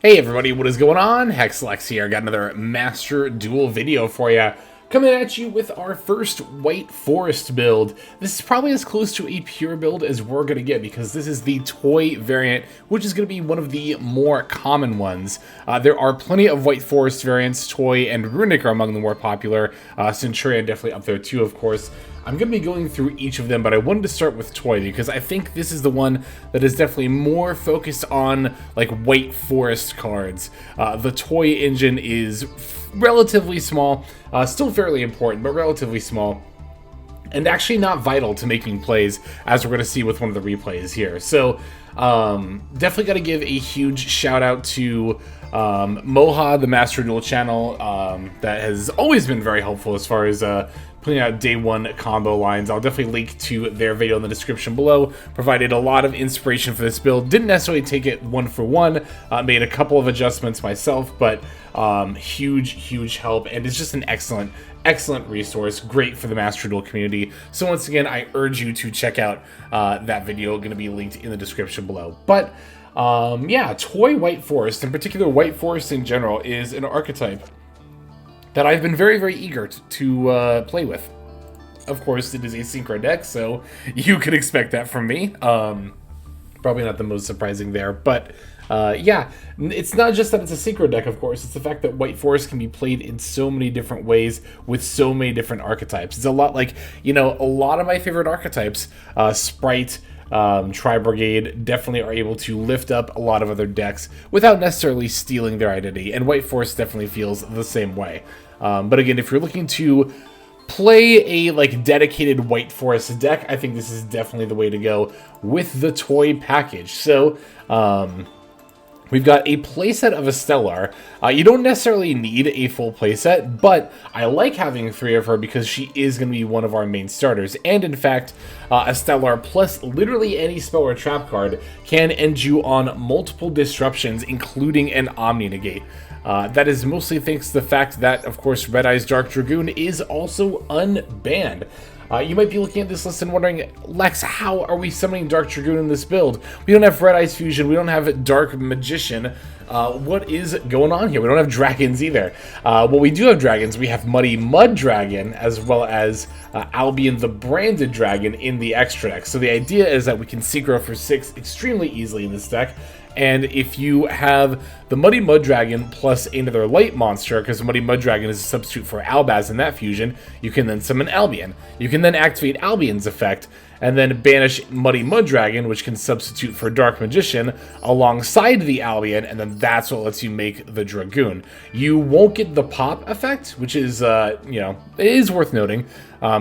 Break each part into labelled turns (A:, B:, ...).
A: Hey everybody, what is going on? Hexlex here. Got another Master Duel video for you. Coming at you with our first White Forest build. This is probably as close to a pure build as we're going to get because this is the toy variant, which is going to be one of the more common ones. There are plenty of White Forest variants. Toy and Runic are among the more popular. Centurion definitely up there too, of course. I'm going to be going through each of them, but I wanted to start with Toy because I think this is the one that is definitely more focused on like White Forest cards. The Toy engine is relatively small, still fairly important, but relatively small, and actually not vital to making plays, as we're going to see with one of the replays here. So definitely got to give a huge shout out to Moha, the Master Duel channel, that has always been very helpful as far as putting out day one combo lines. I'll definitely link to their video in the description below. Provided a lot of inspiration for this build. Didn't necessarily take it one for one. Made a couple of adjustments myself, but huge help, and it's just an excellent resource. Great for the Master Duel community. So once again, I urge you to check out that video. Going to be linked in the description below. But yeah, Toy White Forest, in particular White Forest in general, is an archetype that I've been very eager to play with. Of course, it is a synchro deck, so you can expect that from me. Probably not the most surprising there, but yeah, it's not just that it's a synchro deck, of course. It's the fact that White Forest can be played in so many different ways with so many different archetypes. It's a lot like, you know, a lot of my favorite archetypes, Sprite, Tri-Brigade, definitely are able to lift up a lot of other decks without necessarily stealing their identity, and White Forest definitely feels the same way. But again, if you're looking to play a like dedicated White Forest deck, I think this is definitely the way to go with the toy package. So we've got a playset of a Stellar. You don't necessarily need a full playset, but I like having 3 of her because she is going to be one of our main starters. And in fact, a Stellar plus literally any spell or trap card can end you on multiple disruptions, including an Omni Negate. That is mostly thanks to the fact that, of course, Red Eye's Dark Dragoon is also unbanned. You might be looking at this list and wondering, Lex, how are we summoning Dark Dragoon in this build? We don't have Red Eye's Fusion, we don't have Dark Magician. What is going on here? We don't have dragons either. Well, we do have dragons. We have Muddy Mud Dragon, as well as Albion the Branded Dragon in the extra deck. So the idea is that we can synchro for 6 extremely easily in this deck. And if you have the Muddy Mud Dragon plus another light monster, because Muddy Mud Dragon is a substitute for Albaz in that fusion, you can then summon Albion. You can then activate Albion's effect, and then banish Muddy Mud Dragon, which can substitute for Dark Magician, alongside the Albion, and then that's what lets you make the Dragoon. You won't get the pop effect, which is, you know, it is worth noting,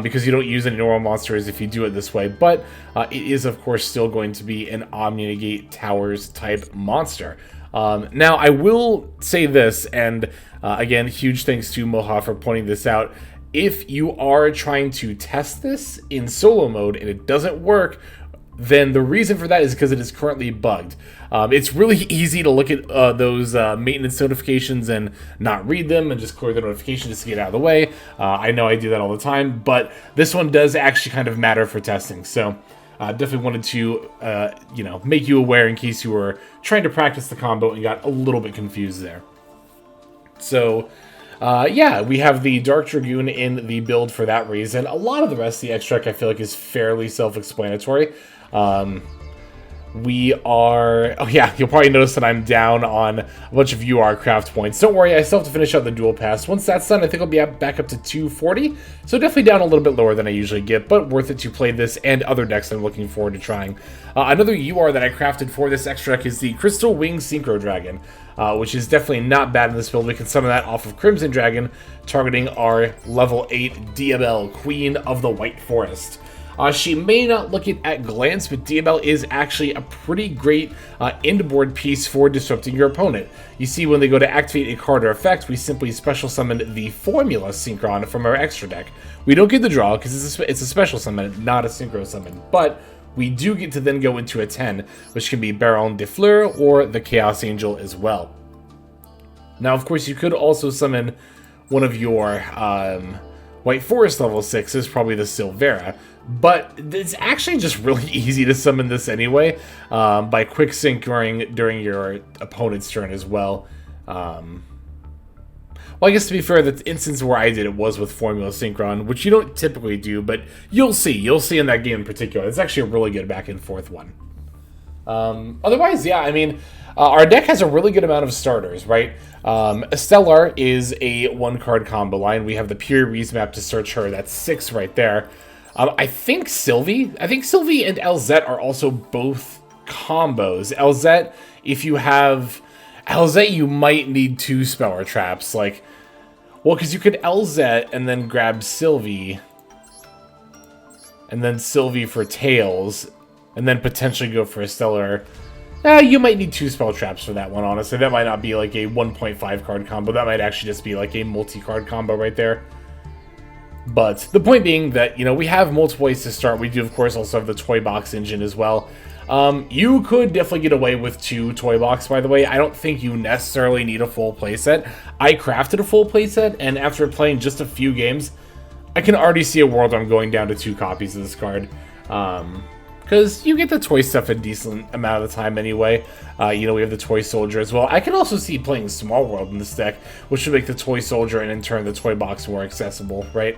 A: because you don't use any normal monsters if you do it this way, but it is, of course, still going to be an Omni Negate Towers type monster. Now, I will say this, and again, huge thanks to Moha for pointing this out. If you are trying to test this in solo mode and it doesn't work, then the reason for that is because it is currently bugged. It's really easy to look at those maintenance notifications and not read them and just clear the notification just to get out of the way. I know I do that all the time, but this one does actually kind of matter for testing. So definitely wanted to, you know, make you aware in case you were trying to practice the combo and got a little bit confused there. So yeah, we have the Dark Dragoon in the build for that reason. A lot of the rest of the extract I feel like is fairly self-explanatory. We are... Oh yeah, you'll probably notice that I'm down on a bunch of UR craft points. Don't worry, I still have to finish out the dual pass. Once that's done, I think I'll be back up to 240. So definitely down a little bit lower than I usually get, but worth it to play this and other decks I'm looking forward to trying. Another UR that I crafted for this extra deck is the Crystal Wing Synchro Dragon, which is definitely not bad in this build. We can summon that off of Crimson Dragon, targeting our level 8 DML, Queen of the White Forest. She may not look it at glance, but DML is actually a pretty great end board piece for disrupting your opponent. You see, when they go to activate a card or effect, we simply special summon the Formula Synchron from our extra deck. We don't get the draw because it's a special summon, not a synchro summon, but we do get to then go into a 10, which can be Baron de Fleur or the Chaos Angel as well. Now, of course, you could also summon one of your White Forest level 6 is probably the Silvera. But it's actually just really easy to summon this anyway, by quick sync during your opponent's turn as well. Well, I guess to be fair, the instance where I did it was with Formula Synchron, which you don't typically do, but you'll see. You'll see in that game in particular. It's actually a really good back and forth one. Otherwise, yeah, I mean, our deck has a really good amount of starters, right? Stellar is a 1-card combo line. We have the Pure Reese map to search her. That's 6 right there. I think Sylvie and LZ are also both combos. LZ, if you have LZ, you might need 2 Speller Traps. Like, well, because you could LZ and then grab Sylvie, and then Sylvie for Tails, and then potentially go for a Stellar. You might need 2 Spell Traps for that one, honestly. That might not be like a 1.5 card combo. That might actually just be like a multi-card combo right there. But the point being that, you know, we have multiple ways to start. We do, of course, also have the Toy Box engine as well. You could definitely get away with 2 Toy Box, by the way. I don't think you necessarily need a full playset. I crafted a full playset, and after playing just a few games, I can already see a world where I'm going down to 2 copies of this card. Because you get the toy stuff a decent amount of the time anyway. You know, we have the Toy Soldier as well. I can also see playing Small World in this deck, which would make the Toy Soldier and in turn the Toy Box more accessible, right?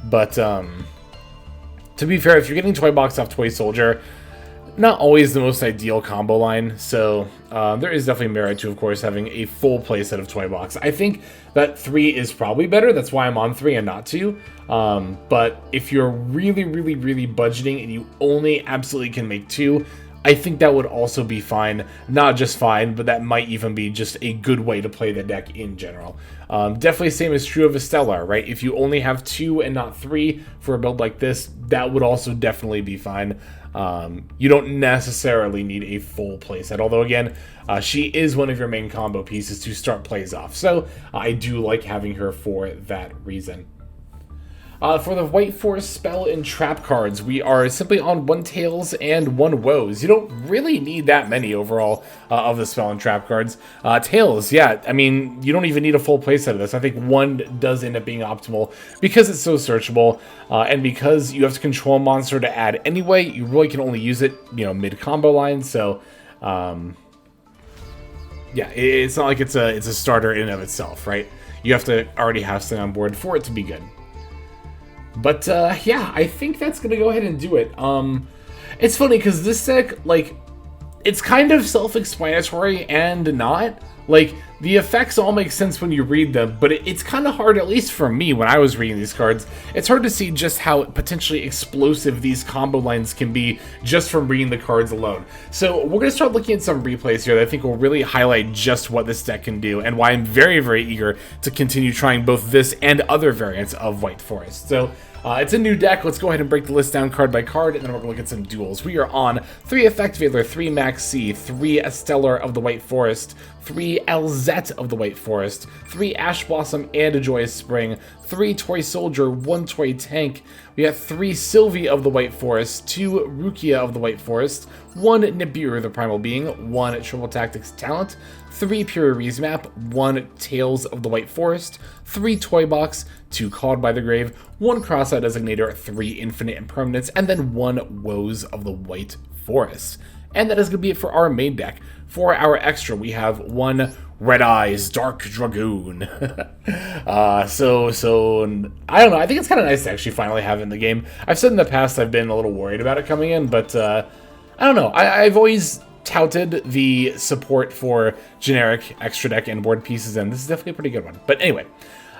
A: But, to be fair, if you're getting Toy Box off Toy Soldier, not always the most ideal combo line, so there is definitely merit to, of course, having a full playset of Toy Box. I think that 3 is probably better. That's why I'm on 3 and not 2. But if you're really, really, really budgeting and you only absolutely can make 2, I think that would also be fine. Not just fine, but that might even be just a good way to play the deck in general. Definitely same is true of a Stellar, right? If you only have 2 and not 3 for a build like this, that would also definitely be fine. You don't necessarily need a full playset, although again, she is one of your main combo pieces to start plays off, so I do like having her for that reason. For the White Forest spell and trap cards, we are simply on 1 Tails and 1 Woes. You don't really need that many overall of the spell and trap cards. Tails, yeah, I mean, you don't even need a full playset of this. I think 1 does end up being optimal because it's so searchable, and because you have to control a monster to add anyway, you really can only use it, you know, mid-combo line, so, yeah, it's not like it's a starter in and of itself, right? You have to already have something on board for it to be good. But, yeah, I think that's going to go ahead and do it. It's funny, because this deck, like, it's kind of self-explanatory and not. Like, the effects all make sense when you read them, but it's kind of hard, at least for me, when I was reading these cards. It's hard to see just how potentially explosive these combo lines can be just from reading the cards alone. So we're going to start looking at some replays here that I think will really highlight just what this deck can do, and why I'm very, very eager to continue trying both this and other variants of White Forest. So, it's a new deck. Let's go ahead and break the list down card by card, and then we're going to look at some duels. We are on 3 Effect Veiler, 3 Max C, 3 Stellar of the White Forest, 3 LZ of the White Forest, 3 Ash Blossom and a Joyous Spring, 3 Toy Soldier, 1 Toy Tank. We have 3 Sylvie of the White Forest, 2 Rukia of the White Forest, 1 Nibiru the Primal Being, 1 Triple Tactics Talent, 3 Pure Reese Map, 1 Tails of the White Forest, 3 Toy Box, 2 Called by the Grave, 1 Cross-Out Designator, 3 Infinite Impermanence, and then 1 Woes of the White Forest. And that is going to be it for our main deck. For our extra, we have 1 Red Eyes Dark Dragoon. So I don't know. I think it's kind of nice to actually finally have it in the game. I've said in the past I've been a little worried about it coming in, but I don't know. I've always touted the support for generic extra deck and board pieces, and this is definitely a pretty good one. But anyway,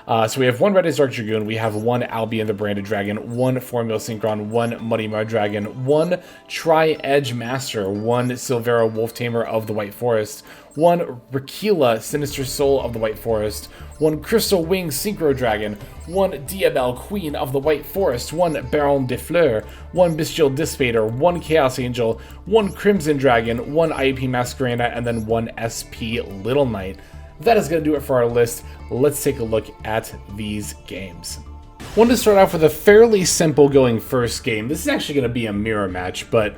A: so we have 1 Red Eyes Dark Dragoon, we have 1 Albion the Branded Dragon, 1 Formula Synchron, 1 Muddy Mud Dragon, 1 Tri-Edge Master, 1 Silvera Wolf Tamer of the White Forest, 1 Rakila Sinister Soul of the White Forest, 1 Crystal Wing Synchro Dragon, 1 Diabelle Queen of the White Forest, 1 Baron de Fleur, 1 Bestial Dissipator, 1 Chaos Angel, 1 Crimson Dragon, 1 IEP Masquerena, and then 1 SP Little Knight. That is going to do it for our list. Let's take a look at these games. Wanted to start off with a fairly simple going first game. This is actually going to be a mirror match, but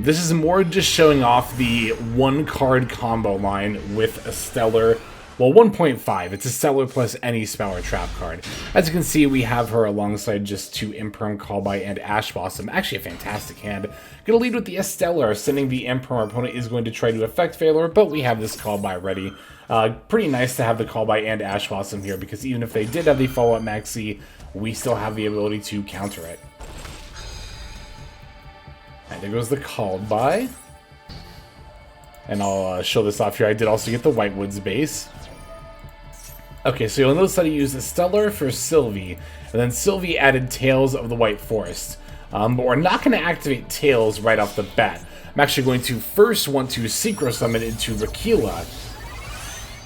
A: this is more just showing off the 1-card combo line with a Stellar Well, 1.5. It's a Stellar plus any spell or trap card. As you can see, we have her alongside just 2 Imperm, Callby, and Ash Blossom. Actually, a fantastic hand. Gonna lead with the Stellar, sending the Imperm. Our opponent is going to try to effect Failure, but we have this Callby ready. Pretty nice to have the Callby and Ash Blossom here, because even if they did have the follow-up Maxi, we still have the ability to counter it. And there goes the Callby. And I'll show this off here. I did also get the Whitewoods base. Okay, so you'll notice that I used the Stellar for Sylvie, and then Sylvie added Tales of the White Forest. But we're not going to activate Tales right off the bat. I'm actually going to first want to Synchro Summon into Rakila,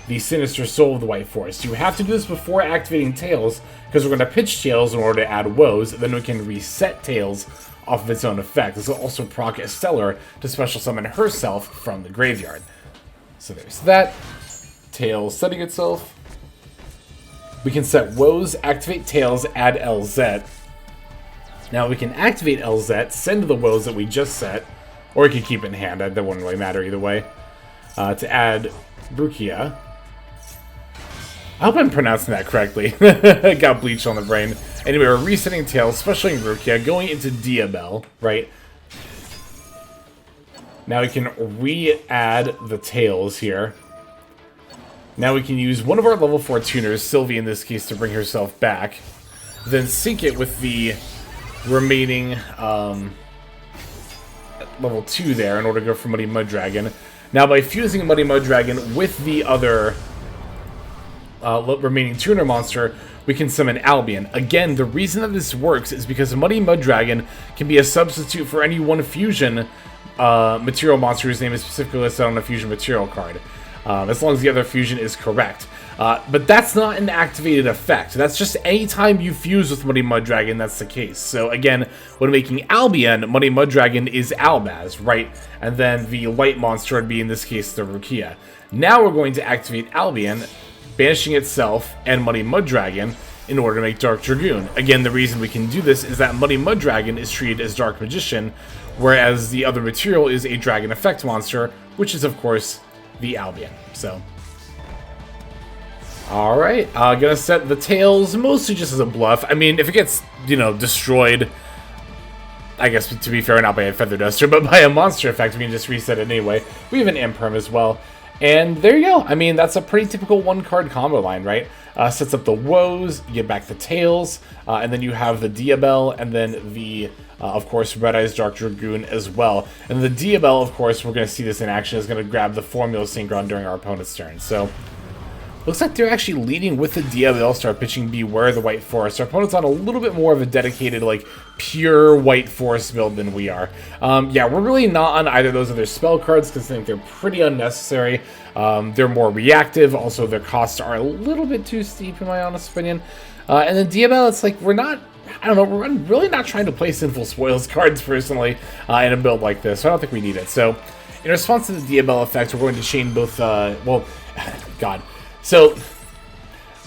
A: the Sinister Soul of the White Forest. You have to do this before activating Tales, because we're going to pitch Tales in order to add Woes, then we can reset Tales off of its own effect. This will also proc a Stellar to special summon herself from the graveyard. So there's that. Tales setting itself. We can set Woes, activate Tales, add LZ. Now we can activate LZ, send the Woes that we just set, or you can keep it in hand, that wouldn't really matter either way, to add Rukia. I hope I'm pronouncing that correctly. Got bleach on the brain. Anyway, we're resetting Tails, specialing Rukia, going into Diabel, right? Now we can re-add the Tails here. Now we can use one of our level 4 tuners, Sylvie in this case, to bring herself back. Then sync it with the remaining level 2 there in order to go for Muddy Muddragon. Now by fusing Muddy Muddragon with the other remaining tuner monster, we can summon Albion. Again, the reason that this works is because Muddy Muddragon can be a substitute for any one fusion material monster whose name is specifically listed on a fusion material card. As long as the other fusion is correct. But that's not an activated effect. That's just any time you fuse with Muddy Muddragon, that's the case. So again, when making Albion, Muddy Muddragon is Albaz, right? And then the light monster would be, in this case, the Rukia. Now we're going to activate Albion, banishing itself and Muddy Muddragon in order to make Dark Dragoon. Again, the reason we can do this is that Muddy Muddragon is treated as Dark Magician, whereas the other material is a Dragon Effect monster, which is, of course, the Albion. So, alright, gonna set the Tails mostly just as a bluff. I mean, if it gets, you know, destroyed, I guess, to be fair, not by a Feather Duster, but by a monster effect, we can just reset it anyway. We have an Imperm as well. And there you go. I mean, that's a pretty typical one-card combo line, right? Sets up the Woes, you get back the Tails, and then you have the Diabel, and then the, of course, Red Eyes Dark Dragoon as well. And the Diabel, of course, we're going to see this in action, is going to grab the Formula Synchron during our opponent's turn. So, looks like they're actually leading with the Diabel, start pitching Beware the White Forest. Our opponent's on a little bit more of a dedicated, like, pure White Forest build than we are. Yeah, we're really not on either of those other spell cards because I think they're pretty unnecessary. They're more reactive. Also, their costs are a little bit too steep, in my honest opinion. And then Diabel, it's like, we're not, I don't know, we're really not trying to play Sinful Spoils cards, personally, in a build like this. So I don't think we need it. So, in response to the Diabel effect, we're going to chain both, well, God. So,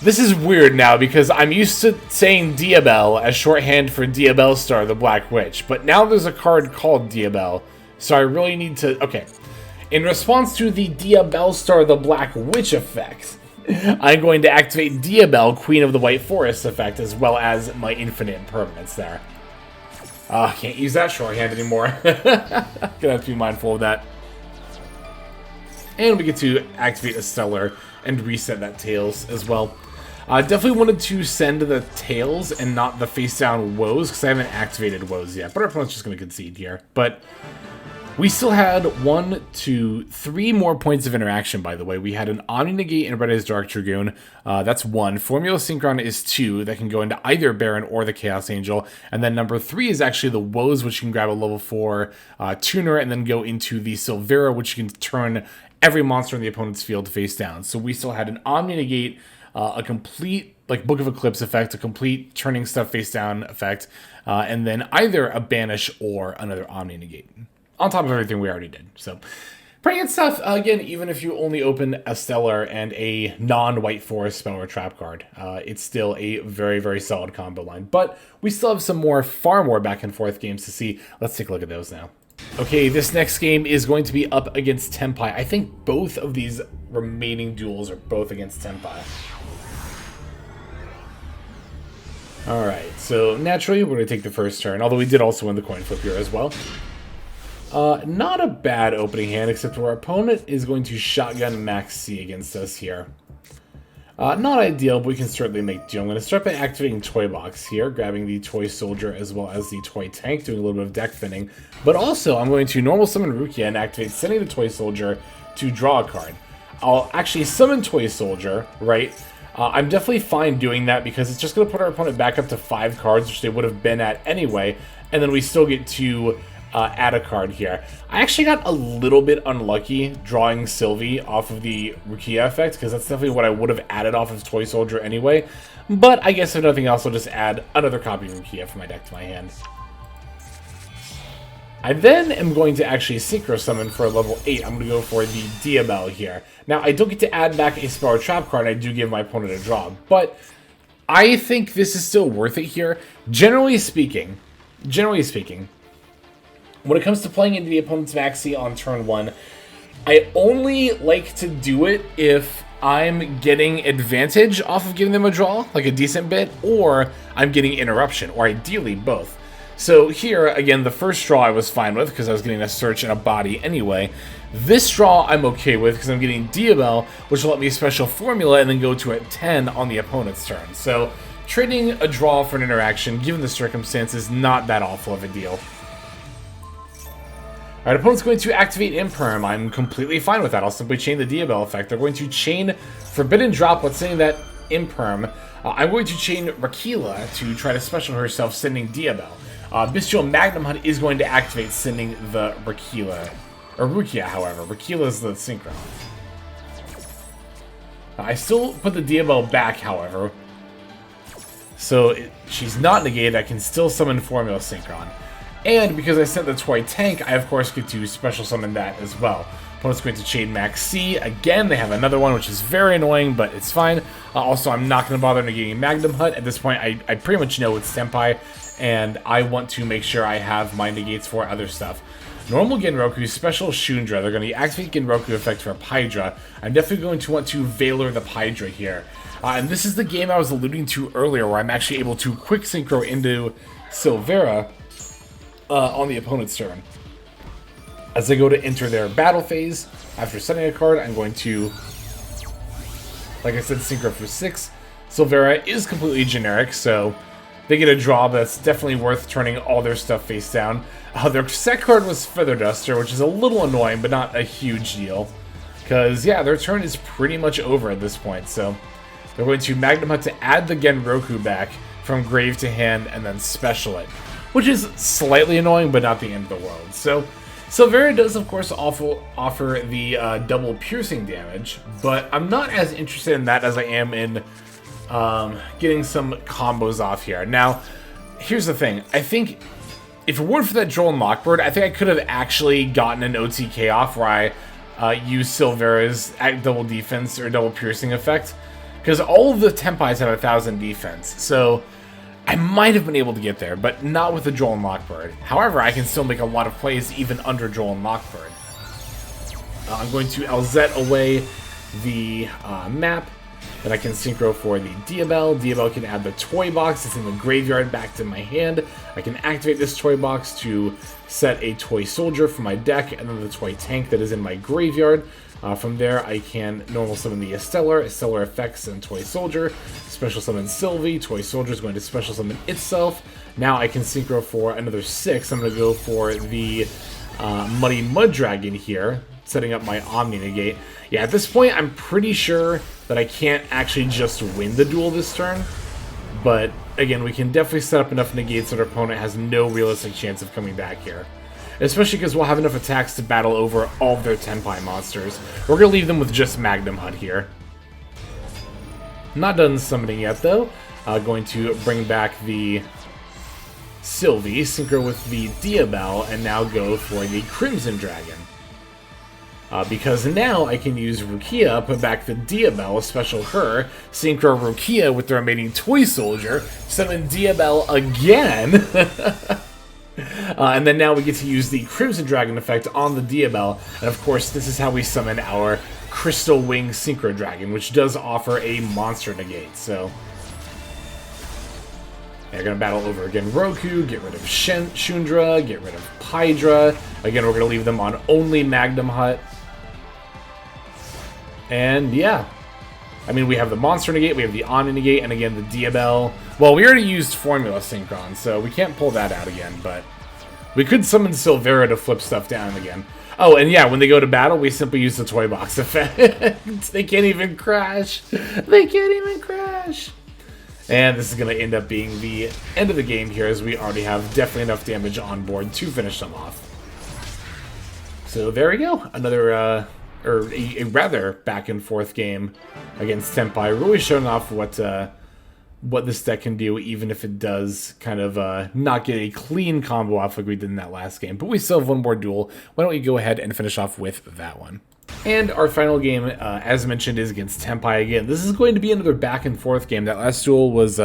A: this is weird now because I'm used to saying Diabel as shorthand for Diabelstar, the Black Witch. But now there's a card called Diabel, so I really need to... Okay. In response to the Diabelstar, the Black Witch effect, I'm going to activate Diabel, Queen of the White Forest effect, as well as my infinite impermanence there. Can't use that shorthand anymore. Gonna have to be mindful of that. And we get to activate a Stellar and reset that Tails as well. Definitely wanted to send the Tails and not the face down Woes, because I haven't activated Woes yet. But our opponent's just going to concede here. But we still had 1, 2, 3 more points of interaction, by the way. We had an Omni Negate and Red Eyes Dark Dragoon. That's 1. Formula Synchron is 2. That can go into either Baron or the Chaos Angel. And then number 3 is actually the Woes, which you can grab a level 4 tuner and then go into the Silvera, which you can turn every monster in the opponent's field face down. So we still had an Omni Negate, a complete, like, Book of Eclipse effect, a complete turning stuff face down effect, and then either a Banish or another Omni Negate. On top of everything we already did. So, pretty good stuff. Again, even if you only open a Stellar and a non-White Forest spell or trap card, it's still a very, very solid combo line. But we still have some more, far more back and forth games to see. Let's take a look at those now. Okay, this next game is going to be up against Tenpai. I think both of these remaining duels are both against Tenpai. Alright, so naturally we're going to take the first turn, although we did also win the coin flip here as well. Not a bad opening hand, except our opponent is going to shotgun Max C against us here. Not ideal, but we can certainly make do. I'm going to start by activating Toy Box here, grabbing the Toy Soldier as well as the Toy Tank, doing a little bit of deck thinning. But also, I'm going to normal summon Rukia and activate sending the Toy Soldier to draw a card. I'll actually summon Toy Soldier, right? I'm definitely fine doing that because it's just going to put our opponent back up to 5 cards, which they would have been at anyway, and then we still get to add a card here. I actually got a little bit unlucky drawing Sylvie off of the Rukia effect, because that's definitely what I would have added off of Toy Soldier anyway. But I guess if nothing else, I'll just add another copy of Rukia from my deck to my hand. I then am going to actually Synchro Summon for a level 8. I'm going to go for the Diabell here. Now, I don't get to add back a spell or trap card, I do give my opponent a draw, but I think this is still worth it here. Generally speaking, when it comes to playing into the opponent's Maxi on turn 1, I only like to do it if I'm getting advantage off of giving them a draw, like a decent bit, or I'm getting interruption, or ideally both. So here, again, the first draw I was fine with because I was getting a search and a body anyway. This draw I'm okay with because I'm getting Diabell, which will let me special formula and then go to a 10 on the opponent's turn. So trading a draw for an interaction, given the circumstances, not that awful of a deal. Alright, opponent's going to activate Imperm. I'm completely fine with that. I'll simply chain the Diabell effect. They're going to chain Forbidden Droplet, saying that Imperm. I'm going to chain Rakila to try to special herself, sending Diabell. Bestial Magnum Hunt is going to activate, sending the Rakila. Or Rukia, however. Rakila is the Synchro. I still put the Diabell back, however. So she's not negated. I can still summon Formula Synchron. And because I sent the Toy Tank, I of course get to special summon that as well. Opponent's going to chain Max C. Again, they have another one, which is very annoying, but it's fine. Also, I'm not going to bother negating Magnum Hunt. At this point, I pretty much know it's Tenpai, and I want to make sure I have my negates for other stuff. Normal Genroku, special Shundra. They're going to activate Genroku effect for Pydra. I'm definitely going to want to Valor the Pydra here. And this is the game I was alluding to earlier, where I'm actually able to quick synchro into Silvera on the opponent's turn. As they go to enter their battle phase, after setting a card, I'm going to, like I said, synchro for 6. Silvera is completely generic, so they get a draw, but that's definitely worth turning all their stuff face down. Their set card was Feather Duster, which is a little annoying, but not a huge deal. Because, yeah, their turn is pretty much over at this point, so they're going to Magnum Hunt to add the Genroku back from grave to hand and then special it, which is slightly annoying, but not the end of the world. So Silvera does, of course, offer the double piercing damage, but I'm not as interested in that as I am in getting some combos off here. Now, here's the thing. I think if it weren't for that Droll and Lockbird, I think I could have actually gotten an OTK off where I used Silvera's double defense or double piercing effect, because all of the Tenpais have 1,000 defense, so I might have been able to get there, but not with the Droll and Lockbird. However, I can still make a lot of plays even under Droll and Lockbird. I'm going to LZ away the map, then I can synchro for the Diabell. Diabell can add the Toy Box that's in the graveyard back to my hand. I can activate this Toy Box to set a Toy Soldier for my deck, and then the Toy Tank that is in my graveyard. From there, I can normal summon the Stellar effects, and Toy Soldier. Special summon Sylvie. Toy Soldier is going to special summon itself. Now I can synchro for another 6. I'm going to go for the Muddy Mud Dragon here, setting up my Omni Negate. Yeah, at this point, I'm pretty sure that I can't actually just win the duel this turn. But, again, we can definitely set up enough negates that our opponent has no realistic chance of coming back here. Especially because we'll have enough attacks to battle over all of their Tenpai monsters. We're going to leave them with just Magnum Hunt here. Not done summoning yet, though. Going to bring back the Sylvie, synchro with the Diabell, and now go for the Crimson Dragon. Because now I can use Rukia, put back the Diabell, special her, synchro Rukia with the remaining Toy Soldier, summon Diabell again, And then now we get to use the Crimson Dragon effect on the Diabell. And of course, this is how we summon our Crystal Wing Synchro Dragon, which does offer a monster negate. So they're going to battle over again Roku, get rid of Shundra, get rid of Hydra. Again, we're going to leave them on only Magnum Hut. And yeah, I mean, we have the Monster Negate, we have the Omni Negate, and again, the Diabell. Well, we already used Formula Synchron, so we can't pull that out again, but we could summon Silvera to flip stuff down again. Oh, and yeah, when they go to battle, we simply use the Toy Box effect. They can't even crash. They can't even crash. And this is going to end up being the end of the game here, as we already have definitely enough damage on board to finish them off. So there we go. Another, or a rather back-and-forth game against Tenpai. Really showing off what this deck can do, even if it does kind of not get a clean combo off like we did in that last game. But we still have one more duel. Why don't we go ahead and finish off with that one? And our final game, as mentioned, is against Tenpai again. This is going to be another back-and-forth game. That last duel was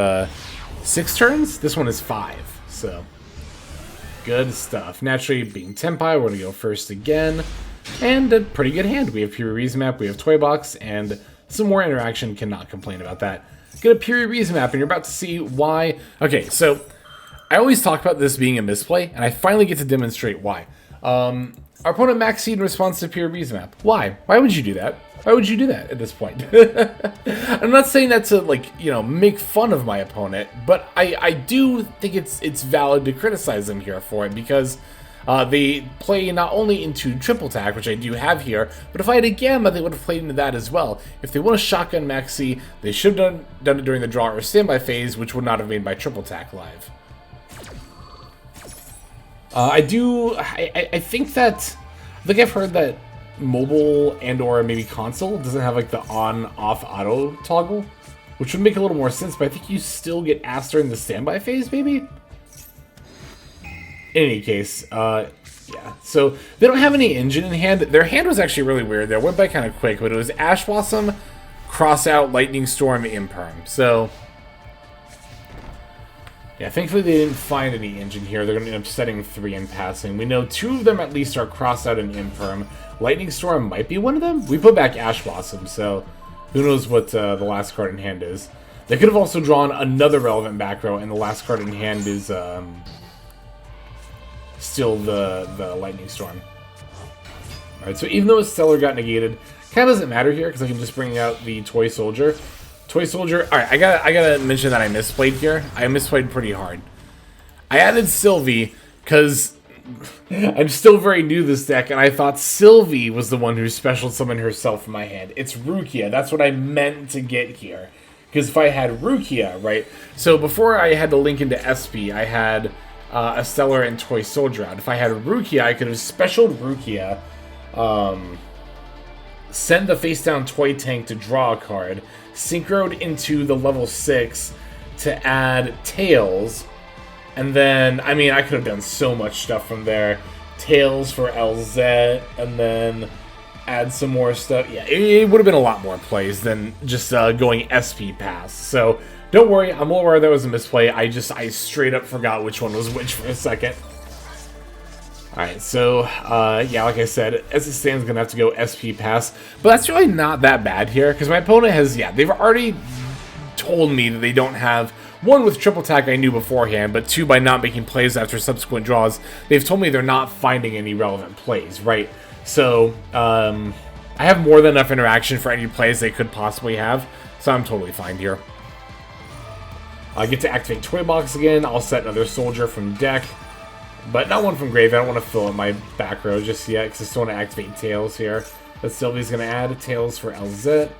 A: 6 turns. This one is 5, so good stuff. Naturally, being Tenpai, we're going to go first again. And a pretty good hand. We have Puri Map, we have Toy Box, and some more interaction. Cannot complain about that. Get a Puri Map, and you're about to see why. Okay, so I always talk about this being a misplay, and I finally get to demonstrate why. Our opponent maxed in response to Puri Map. Why? Why would you do that? Why would you do that at this point? I'm not saying that to, like, you know, make fun of my opponent, but I do think it's valid to criticize them here for it, because they play not only into triple attack, which I do have here, but if I had a Gamma, they would have played into that as well. If they want to shotgun Maxi, they should have done it during the draw or standby phase, which would not have made my triple attack live. I think I've heard that mobile and or maybe console doesn't have like the on-off auto toggle, which would make a little more sense, but I think you still get asked during the standby phase, maybe? In any case, yeah, so they don't have any engine in hand. Their hand was actually really weird there. It went by kind of quick, but it was Ash Blossom, Cross Out, Lightning Storm, Imperm. So yeah, thankfully they didn't find any engine here. They're going to end up setting 3 and passing. We know 2 of them at least are Cross Out and Imperm. Lightning Storm might be one of them. We put back Ash Blossom, so who knows what the last card in hand is. They could have also drawn another relevant back row, and the last card in hand is still the Lightning Storm. Alright, so even though Stellar got negated, kind of doesn't matter here, because I can just bring out the Toy Soldier. Toy Soldier, alright, I gotta mention that I misplayed here. I misplayed pretty hard. I added Sylvie, because I'm still very new to this deck, and I thought Sylvie was the one who special summoned herself in my hand. It's Rukia, that's what I meant to get here. Because if I had Rukia, right, so before I had to link into SP, I had a Stellar and Toy Soldier out. If I had Rukia, I could have specialed Rukia, send the face down Toy Tank to draw a card, synchroed into the level 6 to add Tails, and then, I mean, I could have done so much stuff from there. Tails for LZ, and then add some more stuff. Yeah, it would have been a lot more plays than just going SP pass. So don't worry, I'm aware that was a misplay. I straight up forgot which one was which for a second. Alright, so, yeah, like I said, as it stands, gonna have to go SP pass. But that's really not that bad here, because my opponent has, yeah, they've already told me that they don't have, 1, with triple attack I knew beforehand, but 2, by not making plays after subsequent draws, they've told me they're not finding any relevant plays, right? So, I have more than enough interaction for any plays they could possibly have, so I'm totally fine here. I get to activate Toy Box again. I'll set another Soldier from deck, but not one from grave. I don't want to fill up my back row just yet, because I still want to activate Tails here. But Sylvie's going to add Tails for LZ.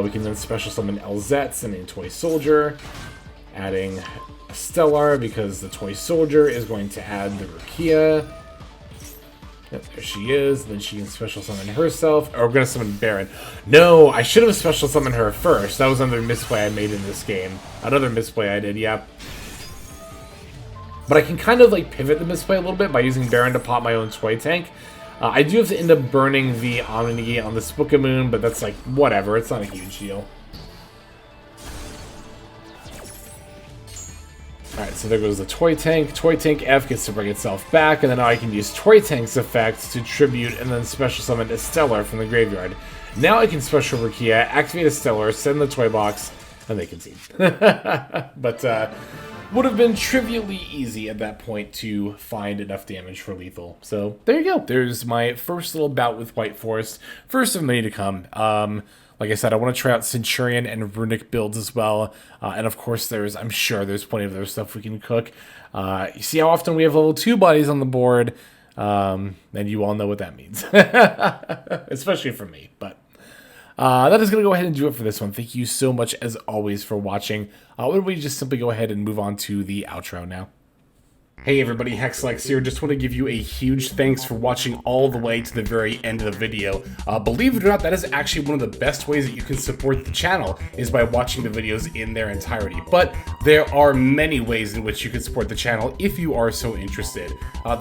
A: We can then special summon LZ, sending Toy Soldier, adding Stellar, because the Toy Soldier is going to add the Rukia. Yep, there she is. Then she can special summon herself. Or we're going to summon Baron. No, I should have special summoned her first. That was another misplay I made in this game. Another misplay I did, yep. But I can kind of like pivot the misplay a little bit by using Baron to pop my own Toy Tank. I do have to end up burning the Omni Negate on this Book of Moon, but that's like, whatever. It's not a huge deal. Alright, so there goes the Toy Tank. Toy Tank F gets to bring itself back, and then I can use Toy Tank's effect to tribute and then special summon a Stellar from the graveyard. Now I can special Rukia, activate a Stellar, send the Toy Box, and they concede. But, would have been trivially easy at that point to find enough damage for lethal. So, there you go. There's my first little bout with White Forest. First of many to come. Like I said, I want to try out Centurion and Runic builds as well. And of course, I'm sure there's plenty of other stuff we can cook. You see how often we have level 2 bodies on the board, and you all know what that means. Especially for me, but that is going to go ahead and do it for this one. Thank you so much, as always, for watching. Why don't we just simply go ahead and move on to the outro now. Hey everybody, Hexlex here. Just want to give you a huge thanks for watching all the way to the very end of the video. Believe it or not, that is actually one of the best ways that you can support the channel, is by watching the videos in their entirety. But there are many ways in which you can support the channel if you are so interested.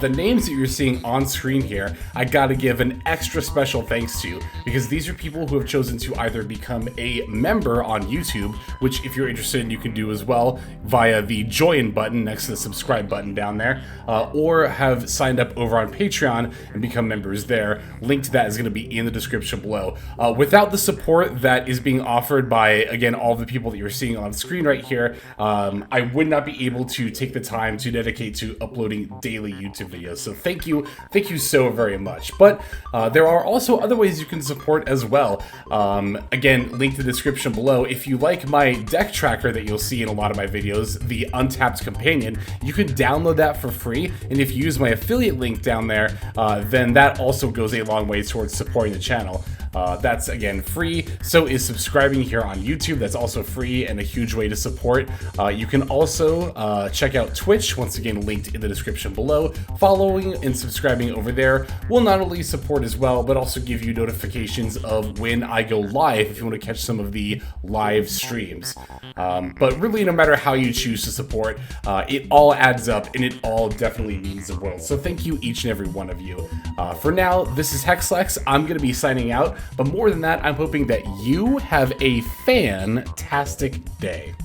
A: The names that you're seeing on screen here, I gotta give an extra special thanks to, because these are people who have chosen to either become a member on YouTube, which if you're interested you can do as well via the join button next to the subscribe button down there, or have signed up over on Patreon and become members there. Link to that is going to be in the description below. Without the support that is being offered by, again, all the people that you're seeing on screen right here, I would not be able to take the time to dedicate to uploading daily YouTube videos. So thank you so very much. But there are also other ways you can support as well. Again, link to the description below. If you like my deck tracker that you'll see in a lot of my videos, the Untapped Companion, you can download that for free, and if you use my affiliate link down there, then that also goes a long way towards supporting the channel. That's, again, free. So is subscribing here on YouTube. That's also free and a huge way to support. You can also check out Twitch, once again linked in the description below. Following and subscribing over there will not only support as well, but also give you notifications of when I go live if you want to catch some of the live streams. But really, no matter how you choose to support, it all adds up, and it all definitely means the world. So thank you, each and every one of you. For now, this is Hexlex. I'm going to be signing out. But more than that, I'm hoping that you have a fantastic day.